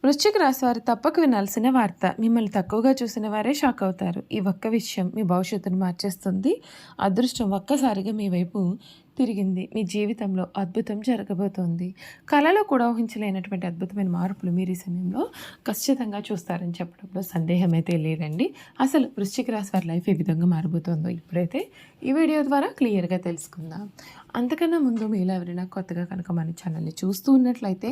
వృశ్చిక రాశి వారు తప్పక వినాల్సిన వార్త. మిమ్మల్ని తక్కువగా చూసిన వారే షాక్ అవుతారు. ఈ ఒక్క విషయం మీ భవిష్యత్తును మార్చేస్తుంది. అదృష్టం ఒక్కసారిగా మీ వైపు తిరిగింది. మీ జీవితంలో అద్భుతం జరగబోతోంది. కలలో కూడా ఊహించలేనటువంటి అద్భుతమైన మార్పులు మీరు ఈ సమయంలో ఖచ్చితంగా చూస్తారని చెప్పడంలో సందేహం అయితే లేదండి. అసలు వృశ్చిక రాశి వారి లైఫ్ ఏ విధంగా మారబోతోందో ఇప్పుడైతే ఈ వీడియో ద్వారా క్లియర్గా తెలుసుకుందాం. అంతకన్నా ముందు మీలో ఎవరైనా కొత్తగా కనుక మన ఛానల్ని చూస్తూ ఉన్నట్లయితే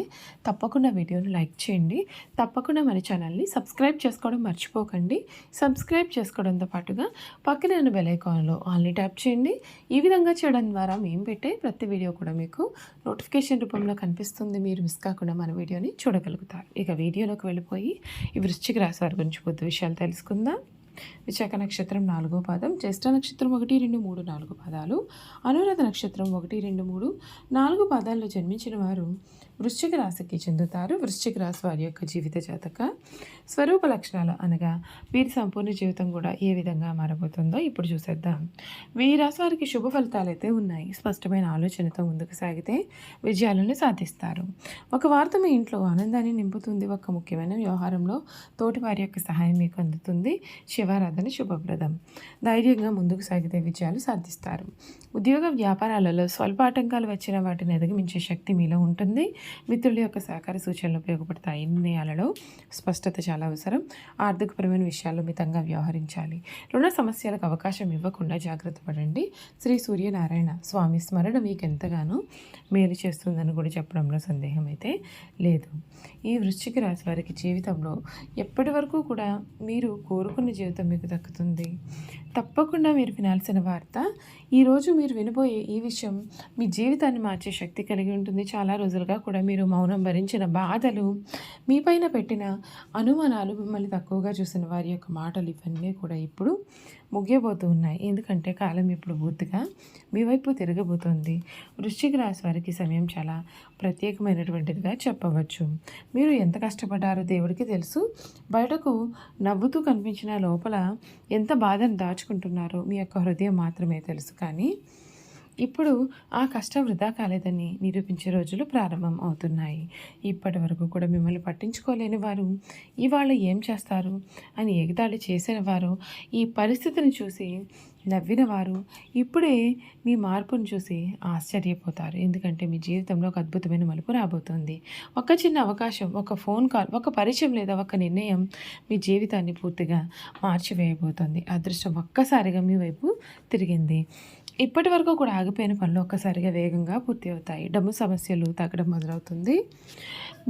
తప్పకుండా వీడియోని లైక్ చేయండి. తప్పకుండా మన ఛానల్ని సబ్స్క్రైబ్ చేసుకోవడం మర్చిపోకండి. సబ్స్క్రైబ్ చేసుకోవడంతో పాటుగా పక్కనే ఉన్న బెల్ ఐకాన్లో ఆల్ని ట్యాప్ చేయండి. ఈ విధంగా చేయడం ద్వారా మేము పెట్టే ప్రతి వీడియో కూడా మీకు నోటిఫికేషన్ రూపంలో కనిపిస్తుంది. మీరు మిస్ కాకుండా మన వీడియోని చూడగలుగుతారు. ఇక వీడియోలోకి వెళ్ళిపోయి ఈ వృశ్చిక రాశి వారి గురించి కొద్ది విషయాలు తెలుసుకుందాం. విశాఖ నక్షత్రం 4వ పాదం, జ్యేష్ఠ నక్షత్రం 1, 2, 3, 4 పాదాలు, అనురాధ నక్షత్రం 1, 2, 3, 4 పాదాల్లో జన్మించిన వారు వృశ్చిక రాశికి చెందుతారు. వృశ్చిక రాశి వారి యొక్క జీవిత జాతక స్వరూప లక్షణాలు అనగా వీరి సంపూర్ణ జీవితం కూడా ఏ విధంగా మారబోతుందో ఇప్పుడు చూసేద్దాం. వీరి రాశి వారికి శుభ ఫలితాలు అయితే ఉన్నాయి. స్పష్టమైన ఆలోచనతో ముందుకు సాగితే విజయాలను సాధిస్తారు. ఒక వార్త మీ ఇంట్లో ఆనందాన్ని నింపుతుంది. ఒక ముఖ్యమైన వ్యవహారంలో తోటి వారి యొక్క సహాయం మీకు అందుతుంది. శివారాధన శుభప్రదం. ధైర్యంగా ముందుకు సాగితే విజయాలు సాధిస్తారు. ఉద్యోగ వ్యాపారాలలో స్వల్ప ఆటంకాలు వచ్చిన వాటిని అధిగమించే శక్తి మీలో ఉంటుంది. మిత్రుల యొక్క సహకార సూచనలు ఉపయోగపడతాయి. నిర్ణయాలలో స్పష్టత చాలా అవసరం. ఆర్థికపరమైన విషయాల్లో మితంగా వ్యవహరించాలి. రుణ సమస్యలకు అవకాశం ఇవ్వకుండా జాగ్రత్త పడండి. శ్రీ సూర్యనారాయణ స్వామి స్మరణ మీకు ఎంతగానో మేలు చేస్తుందని కూడా చెప్పడంలో సందేహం అయితే లేదు. ఈ వృశ్చిక రాశి వారికి జీవితంలో ఎప్పటి వరకు కూడా మీరు కోరుకున్న జీవితం మీకు దక్కుతుంది. తప్పకుండా మీరు వినాల్సిన వార్త. ఈరోజు మీరు వినబోయే ఈ విషయం మీ జీవితాన్ని మార్చే శక్తి కలిగి ఉంటుంది. చాలా రోజులుగా కూడా మీరు మౌనం భరించిన బాధలు, మీపైన పెట్టిన అనుమానాలు, మిమ్మల్ని తక్కువగా చూసిన వారి యొక్క మాటలు ఇవన్నీ కూడా ఇప్పుడు ముగియబోతూ ఉన్నాయి. ఎందుకంటే కాలం ఇప్పుడు పూర్తిగా మీ వైపు తిరగబోతోంది. వృశ్చిక రాశి వారికి సమయం చాలా ప్రత్యేకమైనటువంటిదిగా చెప్పవచ్చు. మీరు ఎంత కష్టపడ్డారో దేవుడికి తెలుసు. బయటకు నవ్వుతూ కనిపించిన లోపల ఎంత బాధను దాచుకుంటున్నారో మీ యొక్క హృదయం మాత్రమే తెలుసు. కానీ ఇప్పుడు ఆ కష్టం వృధా కాలేదని నిరూపించే రోజులు ప్రారంభం అవుతున్నాయి. ఇప్పటి వరకు కూడా మిమ్మల్ని పట్టించుకోలేని వారు ఇవాళ ఏం చేస్తారు అని ఎగతాళి చేసిన వారు, ఈ పరిస్థితిని చూసి నవ్విన వారు ఇప్పుడే మీ మార్పును చూసి ఆశ్చర్యపోతారు. ఎందుకంటే మీ జీవితంలో ఒక అద్భుతమైన మలుపు రాబోతుంది. ఒక చిన్న అవకాశం, ఒక ఫోన్ కాల్, ఒక పరిచయం లేదా ఒక నిర్ణయం మీ జీవితాన్ని పూర్తిగా మార్చివేయబోతుంది. అదృష్టం ఒక్కసారిగా మీ వైపు తిరిగింది. ఇప్పటి వరకు కూడా ఆగిపోయిన పనులు ఒక్కసారిగా వేగంగా పూర్తి అవుతాయి. డబ్బు సమస్యలు తగ్గడం మొదలవుతుంది.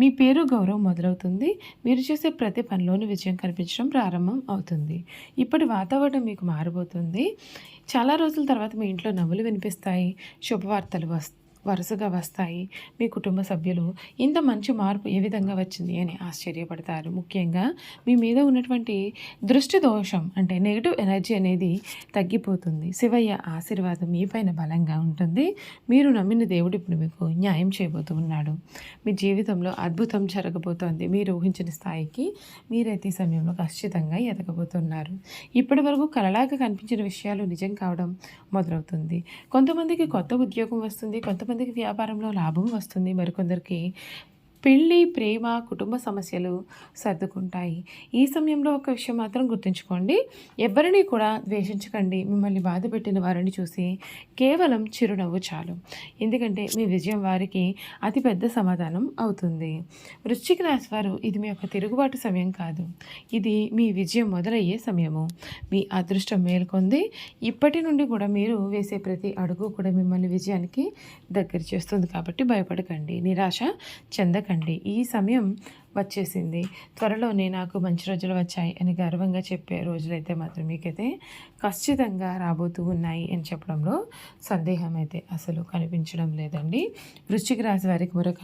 మీ పేరు గౌరవం మొదలవుతుంది. మీరు చేసే ప్రతి పనిలోనూ విజయం కనిపించడం ప్రారంభం అవుతుంది. ఇప్పటి వాతావరణం మీకు మారబోతుంది. చాలా రోజుల తర్వాత మీ ఇంట్లో నవ్వులు వినిపిస్తాయి. శుభవార్తలు వరుసగా వస్తాయి. మీ కుటుంబ సభ్యులు ఇంత మంచి మార్పు ఏ విధంగా వచ్చింది అని ఆశ్చర్యపడతారు. ముఖ్యంగా మీ మీద ఉన్నటువంటి దృష్టి దోషం అంటే నెగిటివ్ ఎనర్జీ అనేది తగ్గిపోతుంది. శివయ్య ఆశీర్వాదం మీ పైన బలంగా ఉంటుంది. మీరు నమ్మిన దేవుడు ఇప్పుడు మీకు న్యాయం చేయబోతూ ఉన్నాడు. మీ జీవితంలో అద్భుతం జరగబోతోంది. మీరు ఊహించిన స్థాయికి మీరైతే ఈ సమయంలో ఖచ్చితంగా ఎదగబోతున్నారు. ఇప్పటి వరకు కలలాగా కనిపించిన విషయాలు నిజం కావడం మొదలవుతుంది. కొంతమందికి కొత్త ఉద్యోగం వస్తుంది. కొంతమందికి వ్యాపారంలో లాభం వస్తుంది. మరికొందరికి పెళ్ళి, ప్రేమ, కుటుంబ సమస్యలు సర్దుకుంటాయి. ఈ సమయంలో ఒక విషయం మాత్రం గుర్తుంచుకోండి. ఎవరిని కూడా ద్వేషించకండి. మిమ్మల్ని బాధ పెట్టిన వారిని చూసి కేవలం చిరునవ్వు చాలు. ఎందుకంటే మీ విజయం వారికి అతిపెద్ద సమాధానం అవుతుంది. వృశ్చిక రాశి వారు ఇది మీ యొక్క తిరుగుబాటు సమయం కాదు. ఇది మీ విజయం మొదలయ్యే సమయము. మీ అదృష్టం మేల్కొంది. ఇప్పటి నుండి కూడా మీరు వేసే ప్రతి అడుగు కూడా మిమ్మల్ని విజయానికి దగ్గర చేస్తుంది. కాబట్టి భయపడకండి, నిరాశ చెందకండి. ఈ సమయం వచ్చేసింది. త్వరలోనే నాకు మంచి రోజులు వచ్చాయి అని గర్వంగా చెప్పే రోజులైతే మాత్రం మీకైతే ఖచ్చితంగా రాబోతూ ఉన్నాయి అని చెప్పడంలో సందేహం అయితే అసలు కనిపించడం లేదండి. వృశ్చిక రాశి వారికి మరొక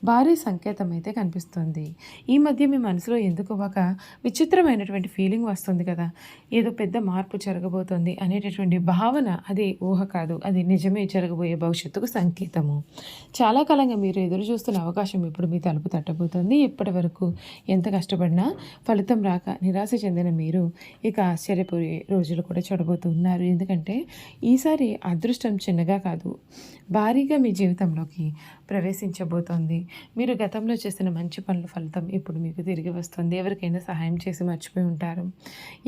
భారీ సంకేతం అయితే కనిపిస్తుంది. ఈ మధ్య మీ మనసులో ఎందుకు ఒక విచిత్రమైనటువంటి ఫీలింగ్ వస్తుంది కదా, ఏదో పెద్ద మార్పు జరగబోతోంది అనేటటువంటి భావన. అది ఊహ కాదు, అది నిజమే జరగబోయే భవిష్యత్తుకు సంకేతము. చాలా కాలంగా మీరు ఎదురు చూస్తున్న అవకాశం ఇప్పుడు మీ తలుపు తట్టబోతోంది. ఇప్పటి ఇప్పటి వరకు ఎంత కష్టపడినా ఫలితం రాక నిరాశ చెందిన మీరు ఇక ఆశ్చర్యపోయే రోజులు కూడా చూడబోతున్నారు. ఎందుకంటే ఈసారి అదృష్టం చిన్నగా కాదు, భారీగా మీ జీవితంలోకి ప్రవేశించబోతోంది. మీరు గతంలో చేసిన మంచి పనుల ఫలితం ఇప్పుడు మీకు తిరిగి వస్తుంది. ఎవరికైనా సహాయం చేసి మర్చిపోయి ఉంటారు,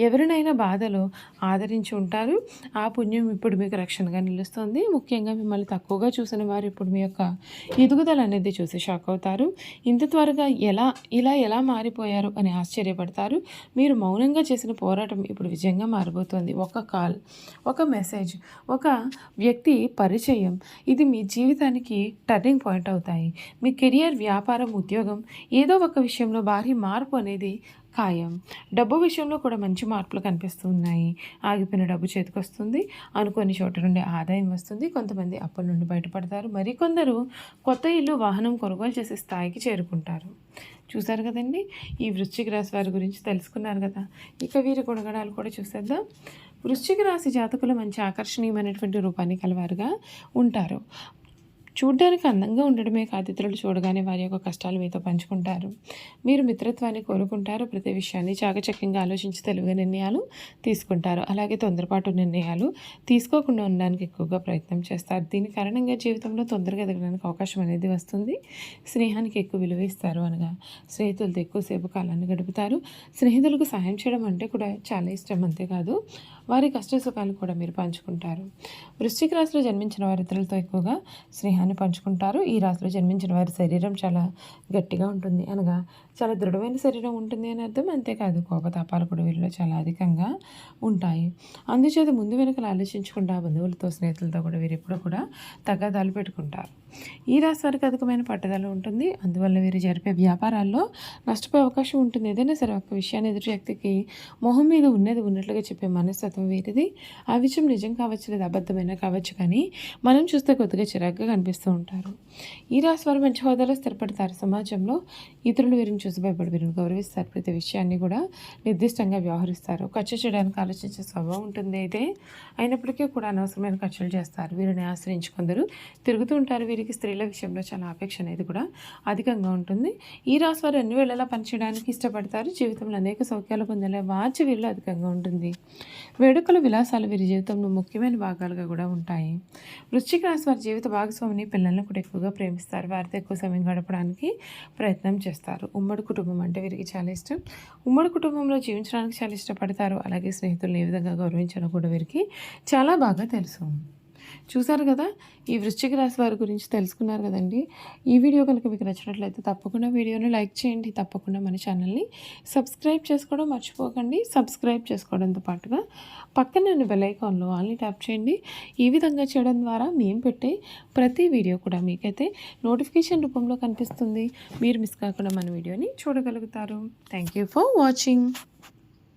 ఎవరినైనా బాధలో ఆదరించి ఉంటారు. ఆ పుణ్యం ఇప్పుడు మీకు రక్షణగా నిలుస్తుంది. ముఖ్యంగా మిమ్మల్ని తక్కువగా చూసిన వారు ఇప్పుడు మీ యొక్క ఎదుగుదల అనేది చూసి షాక్ అవుతారు. ఇంత త్వరగా ఇలా మారిపోయారు అని ఆశ్చర్యపడతారు. మీరు మౌనంగా చేసిన పోరాటం ఇప్పుడు విజయంగా మారబోతోంది. ఒక కాల్, ఒక మెసేజ్, ఒక వ్యక్తి పరిచయం, ఇది మీ జీవితానికి టర్నింగ్ పాయింట్ అవుతాయి. మీ కెరియర్, వ్యాపారం, ఉద్యోగం ఏదో ఒక విషయంలో భారీ మార్పు అనేది ఖాయం. డబ్బు విషయంలో కూడా మంచి మార్పులు కనిపిస్తూ ఉన్నాయి. ఆగిపోయిన డబ్బు చేతికి వస్తుంది. అనుకోని చోట నుండి ఆదాయం వస్తుంది. కొంతమంది అప్పుల నుండి బయటపడతారు. మరికొందరు కొత్త ఇల్లు, వాహనం కొనుగోలు చేసే స్థాయికి చేరుకుంటారు. చూసారు కదండి, ఈ వృశ్చిక రాశి వారి గురించి తెలుసుకున్నారు కదా. ఇక వీరి గుణగణాలు కూడా చూసేద్దాం. వృశ్చిక రాశి జాతకులు మంచి ఆకర్షణీయమైనటువంటి రూపాన్ని కలవారుగా ఉంటారు. చూడ్డానికి అందంగా ఉండడమే కాదు, ఇతరులు చూడగానే వారి యొక్క కష్టాలు మీతో పంచుకుంటారు. మీరు మిత్రత్వాన్ని కోరుకుంటారు. ప్రతి విషయాన్ని చాకచక్యంగా ఆలోచించి తెలివిగా నిర్ణయాలు తీసుకుంటారు. అలాగే తొందరపాటు నిర్ణయాలు తీసుకోకుండా ఉండడానికి ఎక్కువగా ప్రయత్నం చేస్తారు. దీని కారణంగా జీవితంలో తొందరగా ఎదగడానికి అవకాశం అనేది వస్తుంది. స్నేహానికి ఎక్కువ విలువ ఇస్తారు. అనగా స్నేహితులతో ఎక్కువసేపు కాలాన్ని గడుపుతారు. స్నేహితులకు సహాయం చేయడం అంటే కూడా చాలా ఇష్టం. అంతేకాదు వారి కష్ట సుఖాలు కూడా మీరు పంచుకుంటారు. వృశ్చిక రాశిలో జన్మించిన వారి ఇతరులతో ఎక్కువగా స్నేహాన్ని పంచుకుంటారు. ఈ రాశిలో జన్మించిన వారి శరీరం చాలా గట్టిగా ఉంటుంది, అనగా చాలా దృఢమైన శరీరం ఉంటుంది అని అర్థం. అంతేకాదు కోపతాపాలు కూడా వీరిలో చాలా అధికంగా ఉంటాయి. అందుచేత ముందు వెనుకలు ఆలోచించకుండా బంధువులతో, స్నేహితులతో కూడా వీరు ఎప్పుడు కూడా తగాదాలు పెట్టుకుంటారు. ఈ రాశి వారికి అధికమైన పట్టుదల ఉంటుంది. అందువల్ల వీరు జరిపే వ్యాపారాల్లో నష్టపోయే అవకాశం ఉంటుంది. ఏదైనా సరే ఒక్క విషయాన్ని ఎదుటి వ్యక్తికి మొహం మీద ఉన్నది ఉన్నట్లుగా చెప్పే మనస్తత్వం వీరిది. ఆ విషయం నిజం కావచ్చు లేదా అబద్ధమైనా కావచ్చు, కానీ మనం చూస్తే కొద్దిగా చిరాగ్గా కనిపిస్తూ ఉంటారు. ఈ రాశి వారు మంచి హోదాలో స్థిరపడతారు. సమాజంలో ఇతరులు వీరిని చూసి భయపడి వీరిని గౌరవిస్తారు. ప్రతి విషయాన్ని కూడా నిర్దిష్టంగా వ్యవహరిస్తారు. ఖర్చు చేయడానికి ఆలోచించే స్వభావం ఉంటుంది. అయితే అయినప్పటికీ కూడా అనవసరమైన ఖర్చులు చేస్తారు. వీరిని ఆశ్రయించి కొందరు తిరుగుతూ ఉంటారు. వీరికి స్త్రీల విషయంలో చాలా అపేక్ష అనేది కూడా అధికంగా ఉంటుంది. ఈ రాశి వారు అన్ని వేళలా పనిచేయడానికి ఇష్టపడతారు. జీవితంలో అనేక సౌఖ్యాలు పొందేలా వాచి వీళ్ళు అధికంగా ఉంటుంది. వేడుకల విలాసాలు వీరి జీవితంలో ముఖ్యమైన భాగాలుగా కూడా ఉంటాయి. వృశ్చిక రాశి వారి జీవిత భాగస్వామిని, పిల్లలను కూడా ఎక్కువగా ప్రేమిస్తారు. వారితో ఎక్కువ సమయం గడపడానికి ప్రయత్నం చేస్తారు. ఉమ్మడి కుటుంబం అంటే వీరికి చాలా ఇష్టం. ఉమ్మడి కుటుంబంలో జీవించడానికి చాలా ఇష్టపడతారు. అలాగే స్నేహితులను ఏ విధంగా గౌరవించాలో కూడా వీరికి చాలా బాగా తెలుసు. చూసారు కదా, ఈ వృశ్చిక రాశి వారి గురించి తెలుసుకున్నారు కదండి. ఈ వీడియో కనుక మీకు నచ్చినట్లయితే తప్పకుండా వీడియోని లైక్ చేయండి. తప్పకుండా మన ఛానల్ని సబ్స్క్రైబ్ చేసుకోవడం మర్చిపోకండి. సబ్స్క్రైబ్ చేసుకోవడంతో పాటుగా పక్కన బెల్ ఐకాన్లో ఆల్ని ట్యాప్ చేయండి. ఈ విధంగా చేయడం ద్వారా మేము పెట్టే ప్రతి వీడియో కూడా మీకైతే నోటిఫికేషన్ రూపంలో కనిపిస్తుంది. మీరు మిస్ కాకుండా మన వీడియోని చూడగలుగుతారు. Thank you for watching.